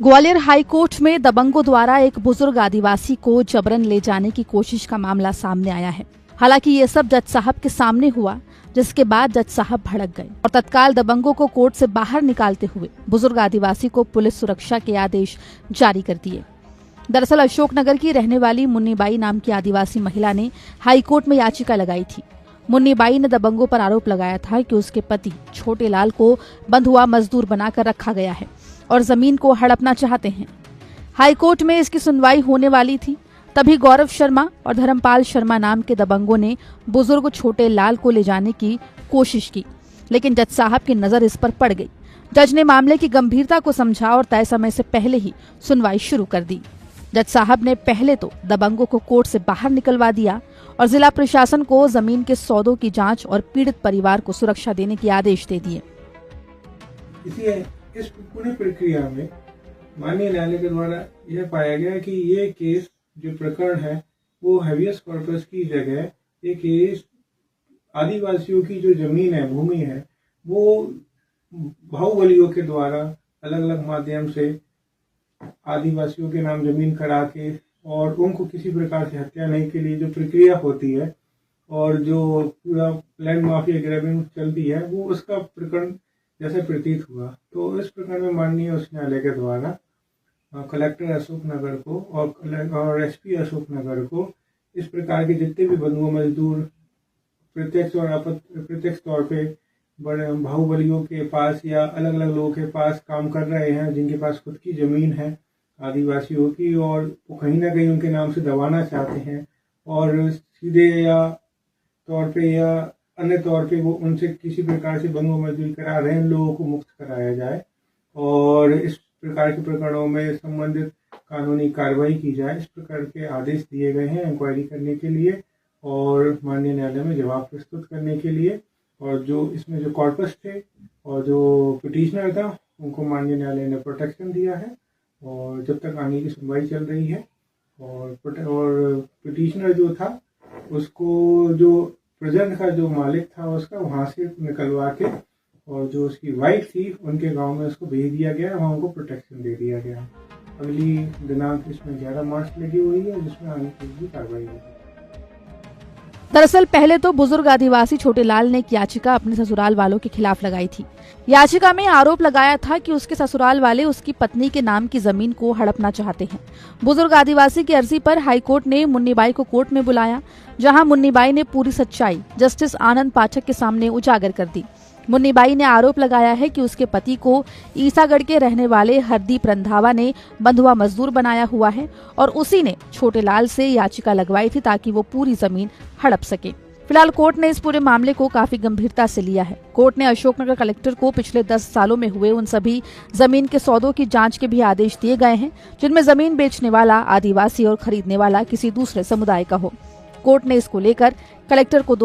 Gwalior high court में दबंगों द्वारा एक बुजुर्ग आदिवासी को जबरन ले जाने की कोशिश का मामला सामने आया है। हालांकि ये सब जज साहब के सामने हुआ, जिसके बाद जज साहब भड़क गए और तत्काल दबंगों को कोर्ट से बाहर निकालते हुए बुजुर्ग आदिवासी को पुलिस सुरक्षा के आदेश जारी कर दिए। दरअसल अशोकनगर की रहने वाली मुन्नीबाई नाम की आदिवासी महिला ने हाईकोर्ट में याचिका लगाई थी। मुन्नीबाई ने दबंगों पर आरोप लगाया था कि उसके पति छोटे लाल को बंधुआ मजदूर बनाकर रखा गया है और जमीन को हड़पना चाहते हैं। हाईकोर्ट में इसकी सुनवाई होने वाली थी, तभी गौरव शर्मा और धर्मपाल शर्मा नाम के दबंगों ने बुजुर्ग छोटे लाल को ले जाने की कोशिश की, लेकिन जज साहब की नजर इस पर पड़ गई। जज ने मामले की गंभीरता को समझा और तय समय से पहले ही सुनवाई शुरू कर दी। जज साहब ने पहले तो दबंगों को कोर्ट से बाहर निकलवा दिया और जिला प्रशासन को जमीन के सौदों की जांच और पीड़ित परिवार को सुरक्षा देने के आदेश दे दिए। इस पूरी प्रक्रिया में माननीय न्यायालय के द्वारा यह पाया गया कि ये केस जो प्रकरण है वो हैबियस कॉर्पस की जगह ये केस आदिवासियों की जो जमीन है, भूमि है, वो बाहुबलियों के द्वारा अलग अलग माध्यम से आदिवासियों के नाम जमीन करा के और उनको किसी प्रकार से हत्या नहीं के लिए जो प्रक्रिया होती है और जो पूरा लैंड माफिया ग्रैबिंग चलती है वो उसका प्रकरण जैसे प्रतीत हुआ। तो इस प्रकरण में माननीय उच्च न्यायालय के द्वारा कलेक्टर अशोकनगर को और एसपी अशोकनगर को इस प्रकार के जितने भी बंधुआ मजदूर प्रत्यक्ष और अप्रत्यक्ष तौर पे बड़े बाहुबलियों के पास या अलग अलग लोगों के पास काम कर रहे हैं, जिनके पास खुद की जमीन है आदिवासियों की और वो कहीं ना कहीं उनके नाम से दबाना चाहते हैं और सीधे या तौर पे या अन्य तौर पे वो उनसे किसी प्रकार से बंधुआ मजदूरी करा रहे हैं, लोगों को मुक्त कराया जाए और इस प्रकार के प्रकरणों में संबंधित कानूनी कार्रवाई की जाए। इस प्रकार के आदेश दिए गए हैं इंक्वायरी करने के लिए और माननीय न्यायालय में जवाब प्रस्तुत करने के लिए। और जो इसमें जो कॉर्पस थे और जो पिटिशनर था उनको माननीय न्यायालय ने प्रोटेक्शन दिया है और जब तक आगे की सुनवाई चल रही है और पिटिशनर जो था उसको जो प्रेजेंट का जो मालिक था उसका वहां से निकलवा के और जो उसकी वाइफ थी उनके गांव में उसको भेज दिया गया, वहां उनको प्रोटेक्शन दे दिया गया। अगली दिनांक इसमें 11 मार्च लगी हुई है जिसमें आगे की कार्रवाई होगी। दरअसल पहले तो बुजुर्ग आदिवासी छोटे लाल ने एक याचिका अपने ससुराल वालों के खिलाफ लगाई थी। याचिका में आरोप लगाया था कि उसके ससुराल वाले उसकी पत्नी के नाम की जमीन को हड़पना चाहते हैं। बुजुर्ग आदिवासी की अर्जी पर हाईकोर्ट ने मुन्नीबाई को कोर्ट में बुलाया, जहां मुन्नीबाई ने पूरी सच्चाई जस्टिस आनंद पाठक के सामने उजागर कर दी। मुन्नीबाई ने आरोप लगाया है कि उसके पति को ईसागढ़ के रहने वाले हरदीप रंधावा ने बंधुआ मजदूर बनाया हुआ है और उसी ने छोटे लाल से याचिका लगवाई थी ताकि वो पूरी जमीन हड़प सके। फिलहाल कोर्ट ने इस पूरे मामले को काफी गंभीरता से लिया है। कोर्ट ने अशोकनगर कलेक्टर को पिछले 10 सालों में हुए उन सभी जमीन के सौदों की जांच के भी आदेश दिए गए हैं जिनमें जमीन बेचने वाला आदिवासी और खरीदने वाला किसी दूसरे समुदाय का हो। कोर्ट ने इसको लेकर कलेक्टर को